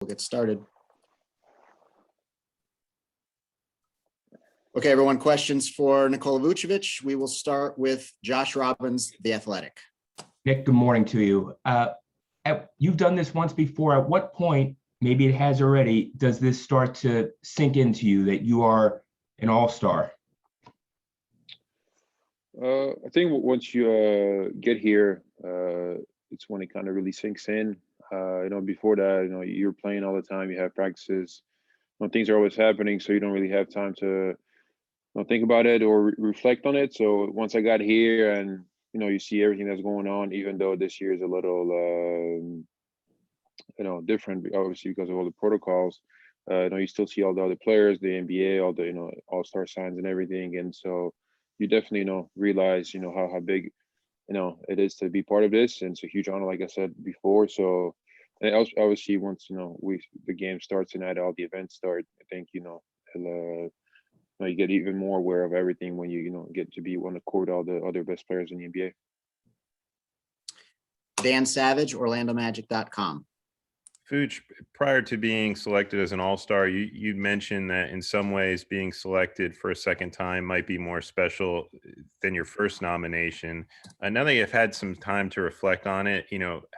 We'll get started. Okay, everyone, questions for Nikola Vucevic. We will start with Josh Robbins, The Athletic. Nick, good morning to you. You've done this once before. At what point, maybe it has already, does this start to sink into you that you are an all-star? I think once you get here, it's when it kind of really sinks in. Before that, you're playing all the time. You have practices. Things are always happening, so you don't really have time to think about it or reflect on it. So once I got here, and you see everything that's going on, even though this year is a little, different, obviously because of all the protocols. You still see all the other players, the NBA, all the all-star signs and everything, and so you definitely realize how big it is to be part of this, and it's a huge honor, like I said before. So, and obviously once the game starts and all the events start, I think it'll, you get even more aware of everything when you get to be on the court, all the other best players in the NBA. Dan Savage, OrlandoMagic.com. Fuchs, prior to being selected as an all-star, you mentioned that in some ways being selected for a second time might be more special than your first nomination. Now that you've had some time to reflect on it,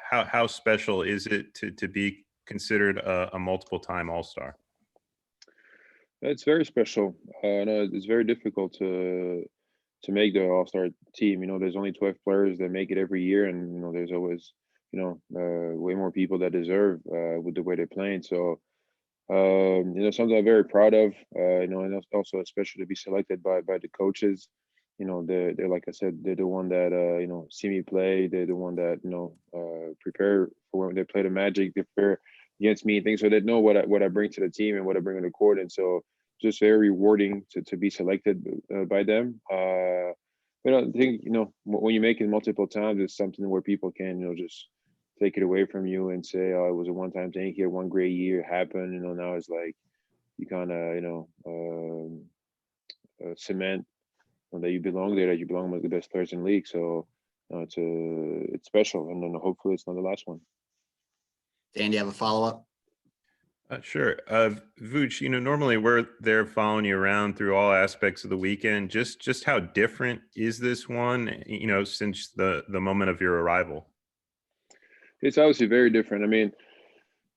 how special is it to be considered a multiple-time all-star? It's very special. No, it's very difficult to make the all-star team. There's only 12 players that make it every year, and there's always way more people that deserve with the way they're playing. So something I'm very proud of. And also especially to be selected by the coaches. They're like I said, they're the one that see me play. They're the one that prepare for when they play the Magic. They prepare against me and things, so they know what I bring to the team and what I bring to the court. And so just very rewarding to be selected by them. But I think when you make it multiple times, it's something where people can just take it away from you and say, "Oh, it was a one-time thing here, one great year happened." Now it's like you kind of cement that you belong there, that you belong with the best players in the league. So it's special, and then hopefully it's not the last one. Dan, do you have a follow-up? Sure. Vooch, normally we're there following you around through all aspects of the weekend. Just how different is this one, since the moment of your arrival? It's obviously very different. I mean,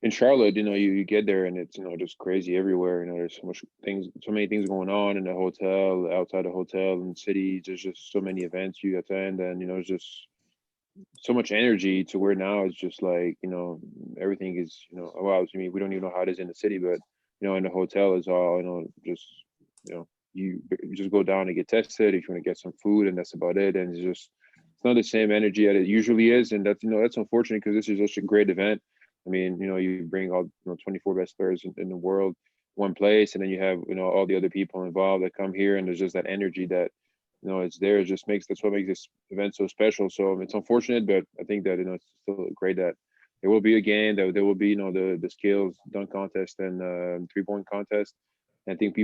in Charlotte, you get there and it's, just crazy everywhere. There's so many things going on in the hotel, outside the hotel, in the city. There's just so many events you attend, and it's just so much energy to where now it's just like everything is well, I mean, we don't even know how it is in the city, but in the hotel is all just you just go down and get tested if you want to get some food, and that's about it. And it's not the same energy that it usually is, and that's that's unfortunate because this is such a great event. I mean, you bring all 24 best players in the world one place, and then you have all the other people involved that come here, and there's just that energy that it's there. It just that's what makes this event so special. So it's unfortunate, but I think that it's still great that there will be a game, that there will be the skills dunk contest and 3-point contest. And I think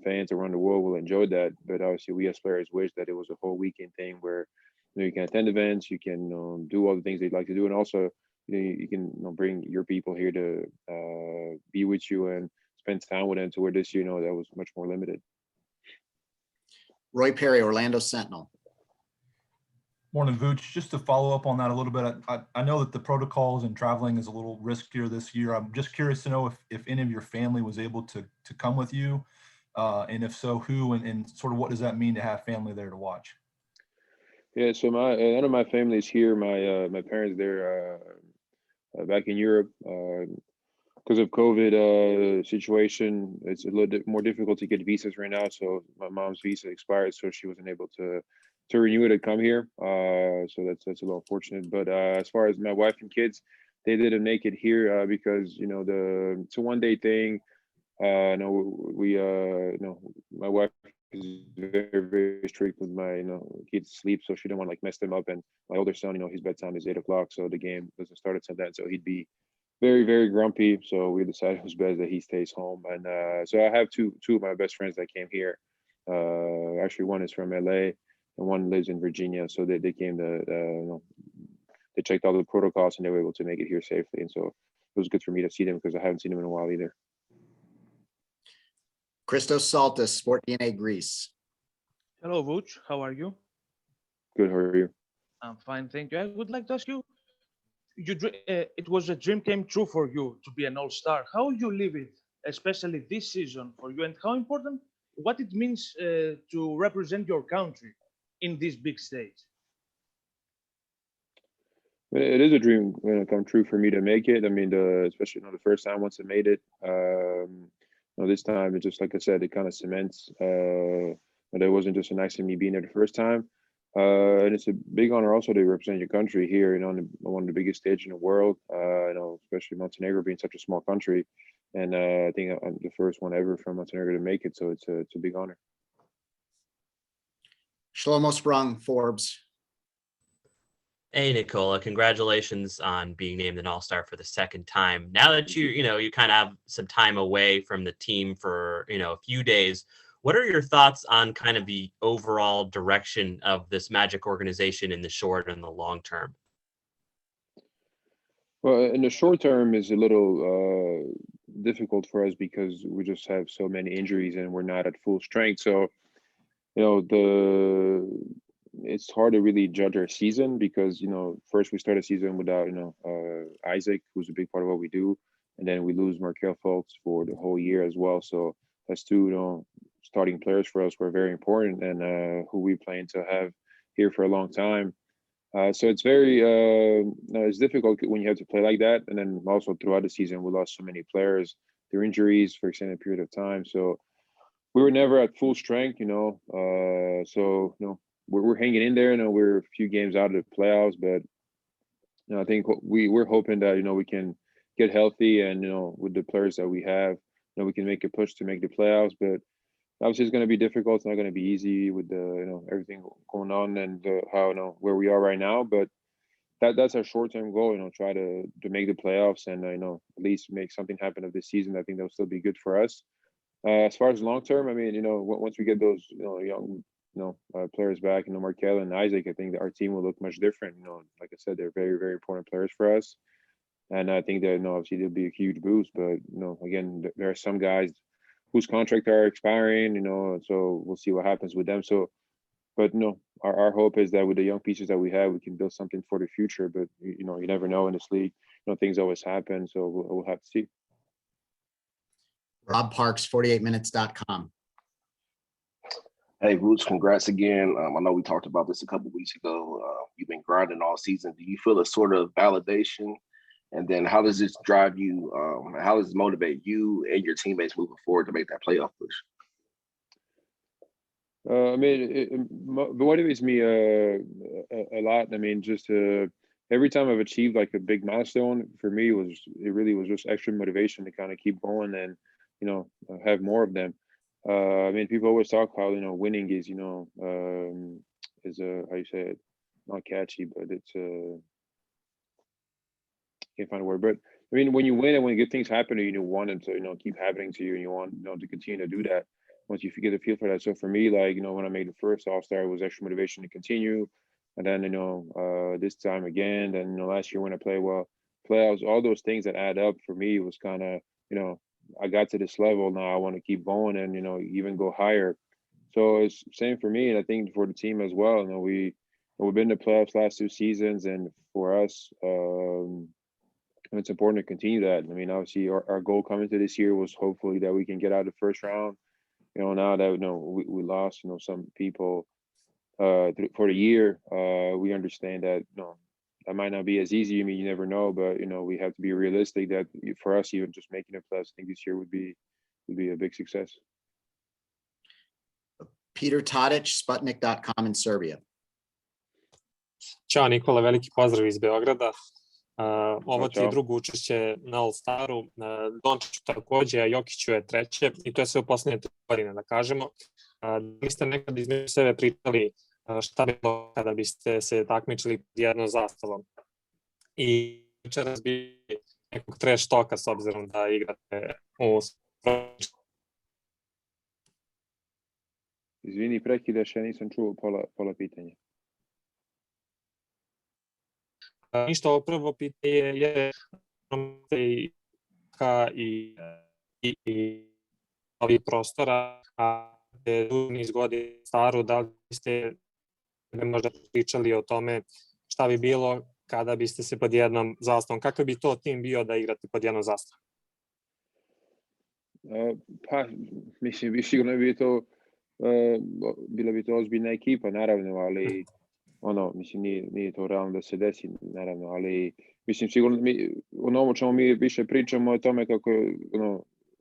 fans around the world will enjoy that. But obviously, we as players wish that it was a whole weekend thing where you can attend events, you can do all the things they'd like to do, and also you can bring your people here to be with you and spend time with them. To where this year, that was much more limited. Roy Perry, Orlando Sentinel. Morning, Vooch. Just to follow up on that a little bit, I know that the protocols and traveling is a little riskier this year. I'm just curious to know if any of your family was able to come with you, and if so, who, and sort of what does that mean to have family there to watch? Yeah, so none of my family is here. My parents, they're back in Europe. Because of COVID situation, it's a little bit more difficult to get visas right now. So my mom's visa expired, so she wasn't able to renew it to come here. So that's a little unfortunate. But as far as my wife and kids, they didn't make it here because it's a one-day thing. My wife is very, very strict with my kids' sleep, so she didn't want to mess them up. And my older son, his bedtime is 8 o'clock, so the game doesn't start until then. So he'd be very, very grumpy. So we decided it was best that he stays home. And so I have two of my best friends that came here. Actually, one is from LA and one lives in Virginia. So they came to, they checked all the protocols and they were able to make it here safely. And so was good for me to see them because I haven't seen them in a while either. Christos Saltis, Sport DNA Greece. Hello, Vuce. How are you? Good, how are you? I'm fine, thank you. I would like to ask you, it was a dream came true for you to be an all-star. How you live it, especially this season for you, and how important, what it means to represent your country in this big stage? It is a dream come true for me to make it. I mean, especially the first time once I made it. This time, it just like I said, it kind of cements. But it wasn't just a nice of me being there the first time. And it's a big honor also to represent your country here, on one of the biggest stages in the world. Especially Montenegro being such a small country, and I think I'm the first one ever from Montenegro to make it. So it's a big honor. Shlomo Sprung, Forbes. Hey, Nikola, congratulations on being named an all-star for the second time. Now that you kind of have some time away from the team for, a few days, what are your thoughts on kind of the overall direction of this Magic organization in the short and the long term? Well, in the short term is a little difficult for us because we just have so many injuries and we're not at full strength. So, it's hard to really judge our season because first we start a season without Isaac, who's a big part of what we do, and then we lose Markel Fultz for the whole year as well. So that's two starting players for us who are very important and who we plan to have here for a long time. So it's very it's difficult when you have to play like that, and then also throughout the season we lost so many players through injuries for extended period of time. So we were never at full strength, we're hanging in there. We're a few games out of the playoffs, but I think we're hoping that we can get healthy and with the players that we have, we can make a push to make the playoffs. But obviously, it's going to be difficult. It's not going to be easy with the everything going on and how where we are right now. But that's our short-term goal. Try to make the playoffs and at least make something happen of this season. I think that'll still be good for us. As far as long-term, I mean, once we get those young players back, Markel and Isaac, I think that our team will look much different. Like I said, they're very, very important players for us. And I think that, obviously there'll be a huge boost, but, again, there are some guys whose contract are expiring, so we'll see what happens with them. So, but our hope is that with the young pieces that we have, we can build something for the future, but you never know in this league, things always happen. So we'll have to see. Rob Parks, 48minutes.com. Hey, Roots, congrats again. I know we talked about this a couple weeks ago. You've been grinding all season. Do you feel a sort of validation? And then how does this drive you? How does it motivate you and your teammates moving forward to make that playoff push? I mean, it motivates me a lot. I mean, just every time I've achieved like a big milestone, for me, it really was just extra motivation to kind of keep going and have more of them. I mean, people always talk how winning is is how you say it, not catchy, but it's can't find a word. But I mean, when you win and when good things happen, you want it to keep happening to you, and you want to continue to do that. Once you get a feel for that. So for me, like when I made the first All-Star, it was extra motivation to continue, and then this time again, then last year when I played well, playoffs, all those things that add up for me was kind of I got to this level now. I want to keep going and even go higher. So it's same for me, and I think for the team as well. We've been to playoffs last two seasons, and for us, it's important to continue that. I mean, obviously, our goal coming to this year was hopefully that we can get out of the first round. Now that we lost some people for the year, we understand that that might not be as easy. I mean, you never know, but we have to be realistic that for us, even just making a playoffs, I think this year would be a big success. Peter Tadic, Sputnik.com in Serbia. Ćao Nikola, veliki pozdrav iz Beograda. Ovo ti je Ćao. drugo učešće na All-Staru. Dončiću takođe, a Jokiću je treće i to je sve u poslednje 3 godine, da kažemo. Vi ste nekad između sebe pričali šta bi bilo kada biste se takmičili pod jednom zastavom. I večeras bi nekog trash talka s obzirom da igrate u Izvini, prekidaš, ja nisam čuo pola pitanja. Ništa, ovo prvo pitanje je i ovih prostora, a je duži niz godina staru, da li ste možda pričali o tome šta bi bilo kada biste se pod jednom zastavom, kakav bi to tim bio da igrate pod jednom zastavom? Pa, mislim, sigurno bi to, bila bi to ozbiljna ekipa, naravno, ali mislim, nije to realno da se desi, naravno, ali mislim, sigurno o čemu mi više pričamo o tome kako je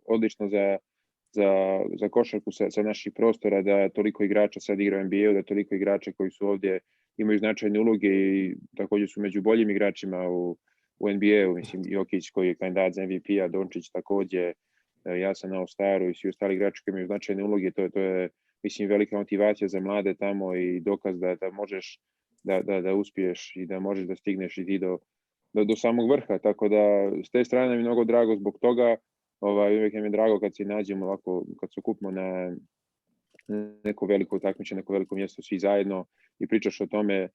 odlično za košarku sa naših prostora, da toliko igrača sad igra u NBA-u, da toliko igrača koji su ovdje imaju značajne uloge i također su među boljim igračima u NBA-u, mislim, Jokić koji je kandidat za MVP-a, Dončić također, ja sam na All-Staru i svi ostali igrači koji imaju značajne uloge, to je, mislim, velika motivacija za mlade tamo i dokaz da možeš da uspiješ i da možeš da stigneš i ti do samog vrha, tako da s te strane mi je mnogo drago zbog toga. Uvijek mi je drago kad se nađemo ovako, kad se okupimo na neko veliko takmičenje, neko veliko mjesto svi zajedno i pričaš o tome,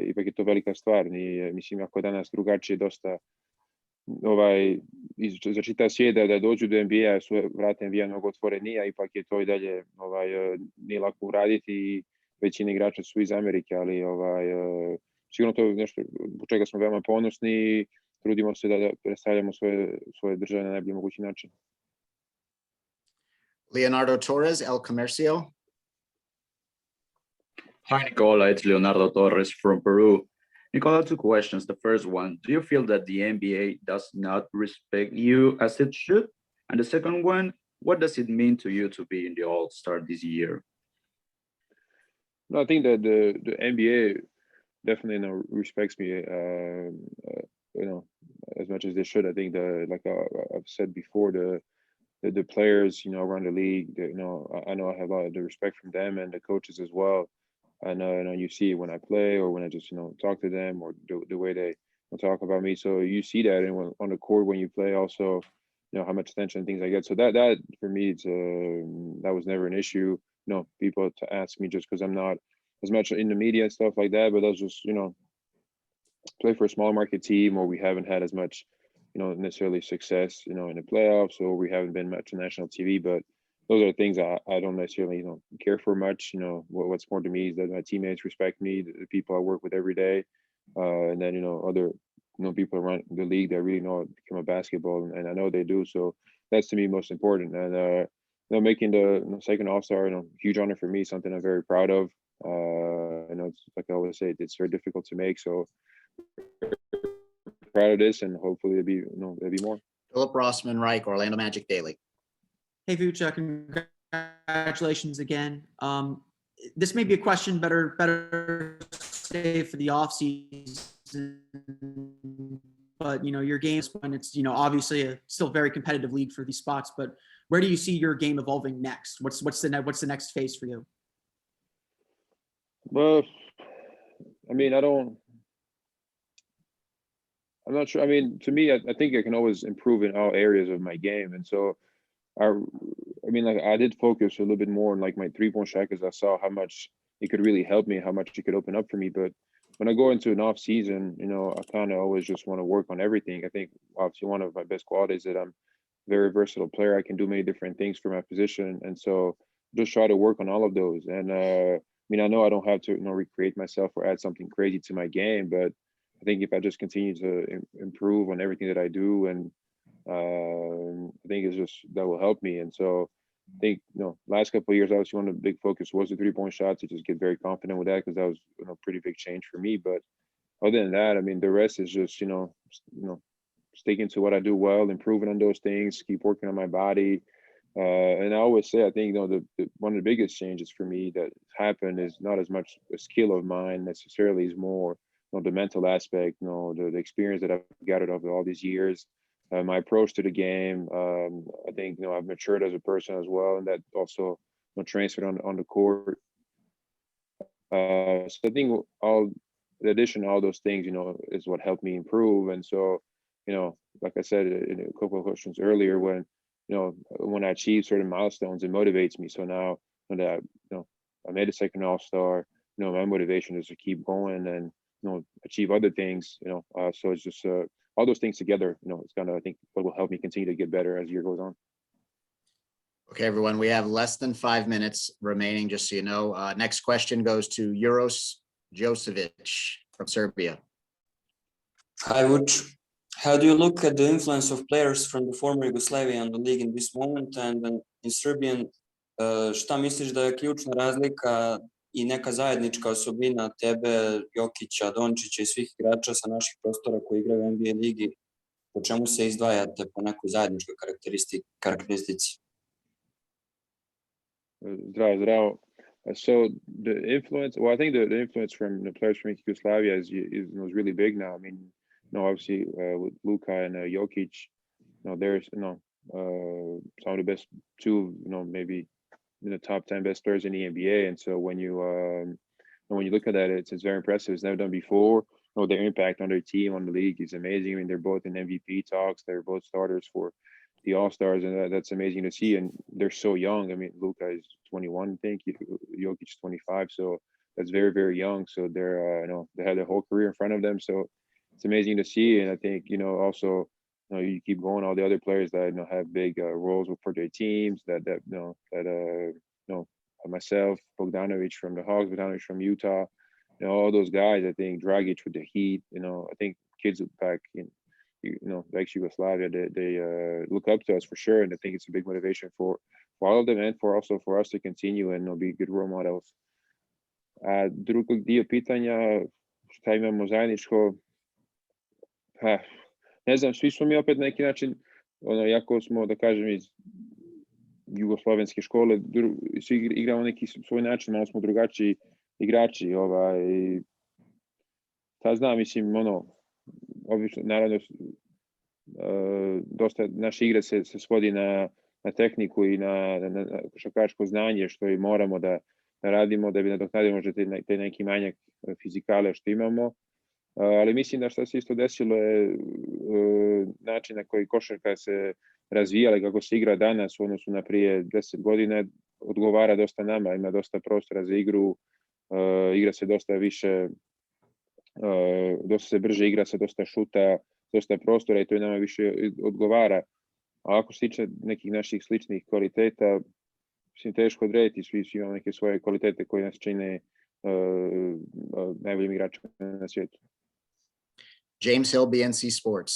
ipak je to velika stvar. Mislim, ako danas drugačije dosta za čitav svijet da dođu do NBA, su vrata NBA mnogo otvorenija, ipak je to i dalje nije lako uraditi i većina igrača su iz Amerike, ali sigurno to je nešto po čega smo veoma ponosni i trudimo se da predstavljamo svoje države na najbolji mogući način. Leonardo Torres, El Comercio. Hi, Nicola. It's Leonardo Torres from Peru. Nicola, two questions. The first one, do you feel that the NBA does not respect you as it should? And the second one, what does it mean to you to be in the All-Star this year? No, I think that the NBA definitely respects me, as much as they should. I think like I've said before, the players, around the league, I know I have a lot of the respect from them and the coaches as well. I know you see it when I play or when I just, talk to them or the way they talk about me. So you see that and on the court when you play also, how much attention and things I get. So that for me, that was never an issue. People to ask me just because I'm not as much in the media and stuff like that, but that's just, play for a small market team or we haven't had as much, necessarily success, in the playoffs, or we haven't been much on national TV, but those are things I don't necessarily, care for much. What's more to me is that my teammates respect me, the people I work with every day, and then, other, people around the league that really know become a basketball, and I know they do. So that's to me most important. And, making the second All-Star, huge honor for me, something I'm very proud of. It's like I always say, it's very difficult to make. So proud of this, and hopefully there'll be more. Philip Rossman Reich, Orlando Magic Daily. Hey, Vuce, congratulations again. This may be a question better saved for the offseason, but your game when it's obviously a still very competitive league for these spots. But where do you see your game evolving next? What's the next phase for you? Well, I mean, I'm not sure. I mean, to me, I think I can always improve in all areas of my game, and so I did focus a little bit more on like my 3-point shot because I saw how much it could really help me, how much it could open up for me. But when I go into an off season, I kind of always just want to work on everything. I think obviously one of my best qualities is that I'm a very versatile player. I can do many different things for my position, and so just try to work on all of those. And I know I don't have to recreate myself or add something crazy to my game, but I think if I just continue to improve on everything that I do, and I think it's just that will help me. And so I think last couple of years, obviously one of the big focus was the 3-point shot, to just get very confident with that because that was a pretty big change for me. But other than that, the rest is just sticking to what I do well, improving on those things, keep working on my body. And I always say, I think one of the biggest changes for me that happened is not as much a skill of mine necessarily, is more the mental aspect, the experience that I've gathered over all these years. My approach to the game, I think I've matured as a person as well, and that also transferred on the court. So I think the addition of all those things, is what helped me improve. And so, like I said in a couple of questions earlier, when I achieve certain milestones, it motivates me. So now that I made a second All-Star, my motivation is to keep going and achieve other things. So it's just all those things together, it's gonna, I think, what will help me continue to get better as the year goes on. Okay, everyone, we have less than 5 minutes remaining, just so you know. Next question goes to Uros Josevic from Serbia. Hi, Vuč. How do you look at the influence of players from the former Yugoslavia on the league in this moment? And then in Serbian, šta misliš da je ključna razlika i neka zajednička osobina tebe, Jokića, Dončića i svih igrača sa naših prostora koji igraju u NBA ligi? Po čemu se izdvajate po nekoj zajedničkoj karakteristici? Zdravo. So the influence, well, I think the influence from the players from Yugoslavia is really big now. I mean, obviously with Luka and Jokic, there's some of the best two, maybe in the top 10 best players in the NBA. And so when you look at that, it's very impressive. It's never done before. Their impact on their team, on the league is amazing. I mean, they're both in MVP talks. They're both starters for the All-Stars, and that's amazing to see. And they're so young. I mean, Luka is 21, I think. Jokic is 25, so that's very, very young. So they're, they have their whole career in front of them. So it's amazing to see. And I think, also, you keep going, all the other players that have big roles for their teams. Myself, Bogdanovic from the Hawks, Bogdanovic from Utah, all those guys. I think Dragic with the Heat. I think kids back in, like Yugoslavia, they look up to us for sure, and I think it's a big motivation for all of them, and for us to continue and be good role models. Drugog dio pitanja, šta imamo zajedničko? Ne znam, svi smo mi opet na neki način, jako smo, da kažem, iz jugoslovenske škole, svi igramo neki svoj način, malo smo drugačiji igrači. Znam, mislim, obično, naravno, dosta naše igre se svodi na tehniku i na košarkaško znanje, što i moramo da radimo da bi nadoknadili možda te neki manjak fizikale što imamo. Ali mislim da što se isto desilo je način na koji košarka se razvijala, kako se igra danas u odnosu na prije 10 godina, odgovara dosta nama, ima dosta prostora za igru, igra se dosta više, dosta se brže igra sa dosta šuta, dosta prostora i to je nama više odgovara. A ako se tiče nekih naših sličnih kvaliteta, mislim, teško odrediti, svi imamo neke svoje kvalitete koje nas čine najboljim igračima na svijetu. James Hill, BNC Sports.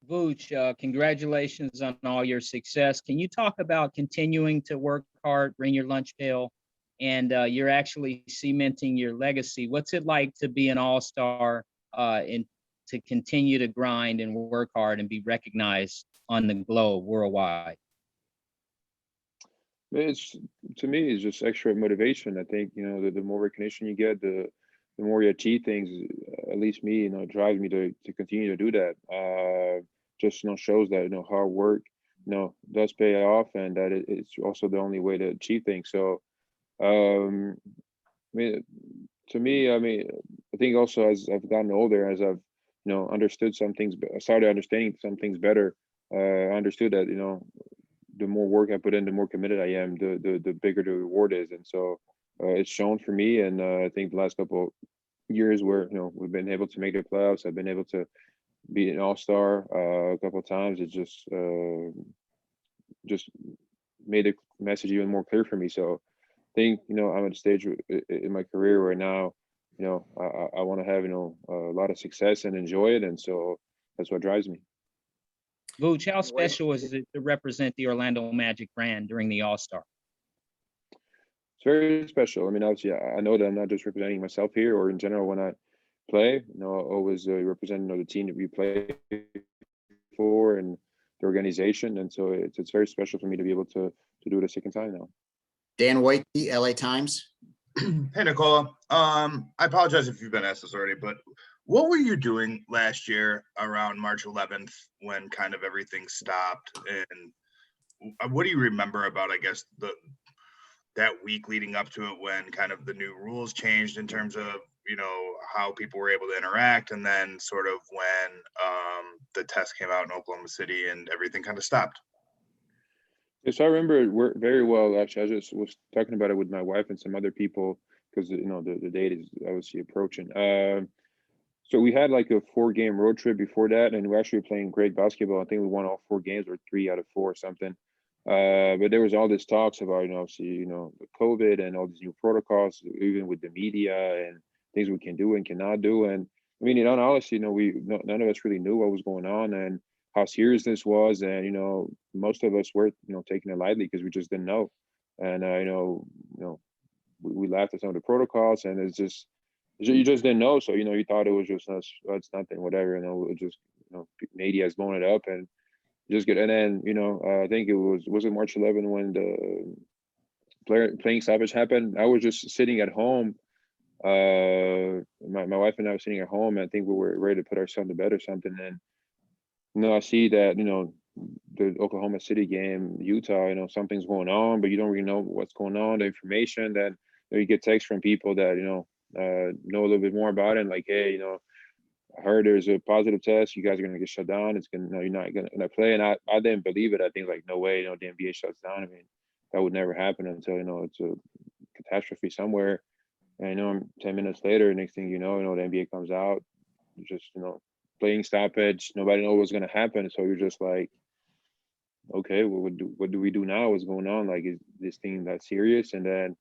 Vuč, congratulations on all your success. Can you talk about continuing to work hard, bring your lunch pail, and you're actually cementing your legacy? What's it like to be an all-star and to continue to grind and work hard and be recognized on the globe worldwide? To me, it's just extra motivation. I think, the more recognition you get, the more you achieve things, at least me, drives me to continue to do that. Just, shows that, hard work, does pay off, and that it's also the only way to achieve things. So, I think also as I've gotten older, as I've, understood some things, started understanding some things better, I understood that, the more work I put in, the more committed I am, the bigger the reward is. And so it's shown for me. And I think the last couple years where, we've been able to make the playoffs, I've been able to be an all-star a couple of times. It just made the message even more clear for me. So I think, I'm at a stage in my career where now, I want to have, a lot of success and enjoy it. And so that's what drives me. Vuč, how special is it to represent the Orlando Magic brand during the All-Star? It's very special. I mean, obviously, I know that I'm not just representing myself here or in general when I play. Always representing the team that we play for and the organization. And so it's very special for me to be able to do it a second time now. Dan Waitke, LA Times. Hey, Nikola. I apologize if you've been asked this already, but what were you doing last year around March 11th when kind of everything stopped? And what do you remember about, I guess, that week leading up to it when kind of the new rules changed in terms of, how people were able to interact, and then sort of when the test came out in Oklahoma City and everything kind of stopped? Yes, I remember it very well. Actually, I just was talking about it with my wife and some other people because, the date is obviously approaching. So we had like a 4-game road trip before that, and we actually were playing great basketball. I think we won all 4 games, or 3 out of 4 or something. But there was all this talks about, the COVID and all these new protocols, even with the media and things we can do and cannot do. And I mean, in all honesty, none of us really knew what was going on and how serious this was. And, most of us were, taking it lightly because we just didn't know. And, we laughed at some of the protocols, and you just didn't know. So, you thought it was just, it's nothing, whatever, it just, media is blowing it up and just get. And then, I think was it March 11 when the playing stoppage happened. I was just sitting at home. My wife and I were sitting at home, and I think we were ready to put our son to bed or something. And, I see that, the Oklahoma City game, Utah, something's going on, but you don't really know what's going on, the information that, you get texts from people that, know a little bit more about it. And like, hey, I heard there's a positive test. You guys are going to get shut down. It's going to, you're not going to play. And I didn't believe it. I think like, no way, the NBA shuts down. I mean, that would never happen until, it's a catastrophe somewhere. And 10 minutes later, next thing you know, the NBA comes out, just, playing stoppage. Nobody knows what's going to happen. So you're just like, okay, well, what do we do now? What's going on? Like, is this thing that serious? And then,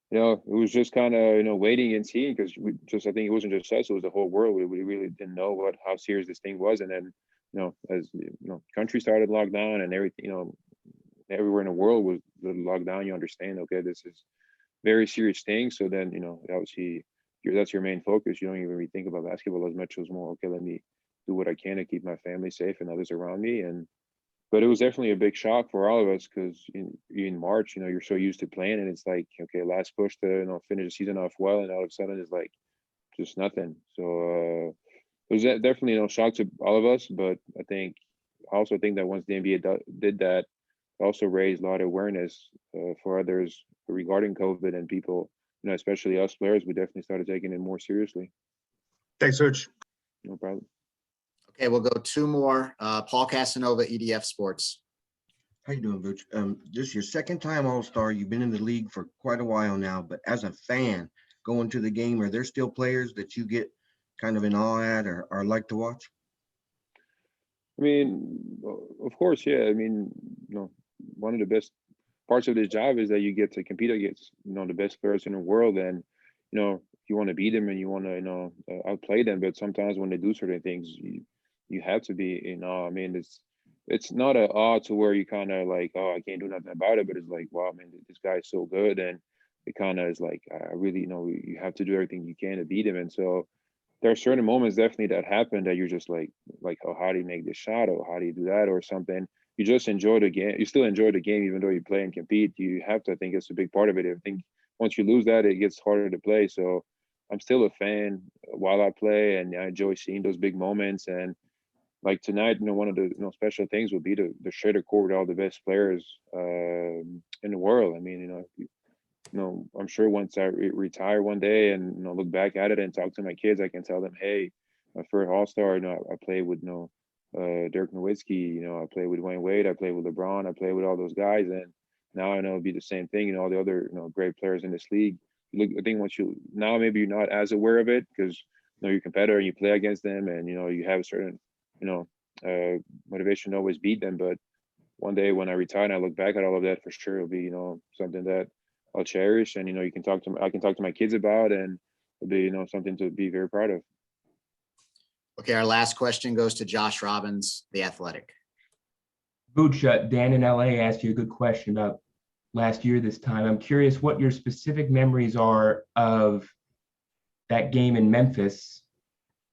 it was just kind of, waiting and seeing, because I think it wasn't just us, it was the whole world. We really didn't know how serious this thing was. And then, as country started lockdown and everything, everywhere in the world was locked down, you understand, okay, this is very serious thing. So then, obviously that's your main focus. You don't even really think about basketball as much. As more, okay, let me do what I can to keep my family safe and others around me. But it was definitely a big shock for all of us, because in March, you're so used to playing, and it's like, okay, last push to finish the season off well, and all of a sudden it's like just nothing. So it was definitely shock to all of us. But I also think that once the NBA did that, it also raised a lot of awareness for others regarding COVID, and people, especially us players, we definitely started taking it more seriously. Thanks, Coach. No problem. Okay, we'll go 2 more. Paul Casanova, EDF Sports. How you doing, Vooch? This is your second time All-Star. You've been in the league for quite a while now, but as a fan going to the game, are there still players that you get kind of in awe at or like to watch? I mean, of course, yeah. I mean, one of the best parts of this job is that you get to compete against, the best players in the world, and you want to beat them and you want to, outplay them. But sometimes when they do certain things, you have to be in awe. I mean, it's not an awe to where you kind of like, oh, I can't do nothing about it, but it's like, wow, man, this guy is so good, and it kind of is like, I really you have to do everything you can to beat him. And so there are certain moments definitely that happen that you're just like, oh, how do you make this shot, or how do you do that, or something. You just enjoy the game. You still enjoy the game even though you play and compete. You have to. I think it's a big part of it. I think once you lose that, it gets harder to play. So I'm still a fan while I play, and I enjoy seeing those big moments. And like tonight, one of the special things will be to share the court with all the best players in the world. I mean, I'm sure once I retire one day and look back at it and talk to my kids, I can tell them, hey, my first All-Star, I played with Dirk Nowitzki, I played with Dwayne Wade, I played with LeBron, I played with all those guys, and now I know it'll be the same thing. All the other great players in this league. Look, I think once now maybe you're not as aware of it because you're a competitor and you play against them, and you have a certain motivation to always beat them. But one day when I retire and I look back at all of that, for sure it'll be something that I'll cherish, and I can talk to my kids about, and it'll be something to be very proud of. Okay, our last question goes to Josh Robbins, The Athletic. Vooch, Dan in LA asked you a good question about last year this time. I'm curious what your specific memories are of that game in Memphis,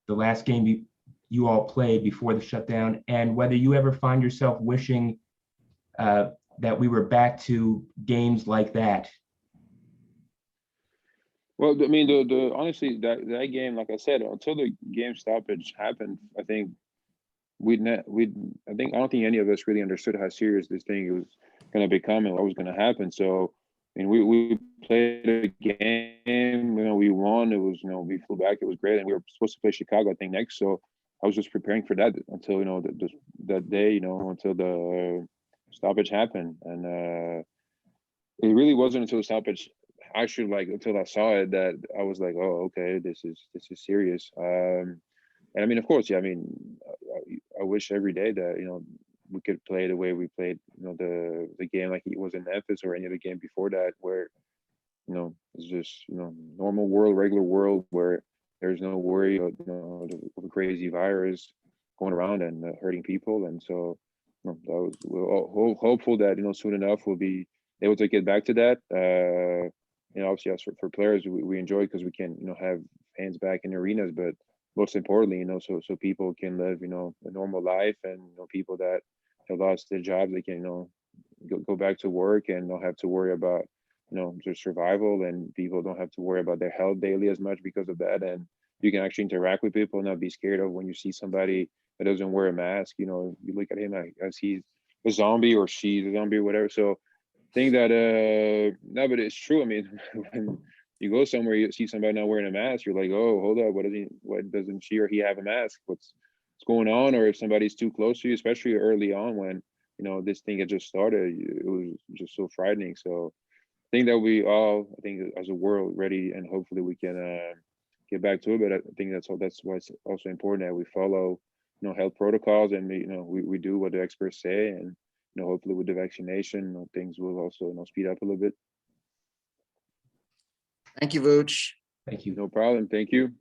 the last game you all played before the shutdown, and whether you ever find yourself wishing that we were back to games like that. Well, I mean, the honestly, that game, like I said, until the game stoppage happened, I think I don't think any of us really understood how serious this thing was going to become and what was going to happen. So, I mean, we played a game, we won. It was, we flew back. It was great, and we were supposed to play Chicago, I think, next. So I was just preparing for that until that day, until the stoppage happened, and it really wasn't until the stoppage actually, like, until I saw it, that I was like, oh, okay, this is serious. And I mean, of course, yeah, I mean, I wish every day that, you know, we could play the way we played, you know, the game like it was in Memphis or any other game before that, where, you know, it's just, you know, normal world, regular world, where there's no worry of, you know, of a crazy virus going around and hurting people. And so, you know, that was, we're all hopeful that, you know, soon enough we'll be able to get back to that. You know, obviously, as for players, we enjoy because we can, you know, have fans back in arenas, but most importantly, you know, so people can live, you know, a normal life, and, you know, people that have lost their jobs, they can, you know, go back to work and don't have to worry about, you know, their survival, and people don't have to worry about their health daily as much because of that. And you can actually interact with people and not be scared of when you see somebody that doesn't wear a mask. You know, you look at him as he's a zombie or she's a zombie or whatever. So I think that no, but it's true. I mean, when you go somewhere, you see somebody not wearing a mask, you're like, oh, hold up, what doesn't she or he have a mask? What's going on? Or if somebody's too close to you, especially early on when, you know, this thing had just started, it was just so frightening. So I think that we all, I think as a world, ready, and hopefully we can get back to it. But I think that's why it's also important that we follow, you know, health protocols, and, you know, we do what the experts say, and, you know, hopefully with the vaccination, you know, things will also, you know, speed up a little bit. Thank you, Vooch. Thank you. No problem. Thank you.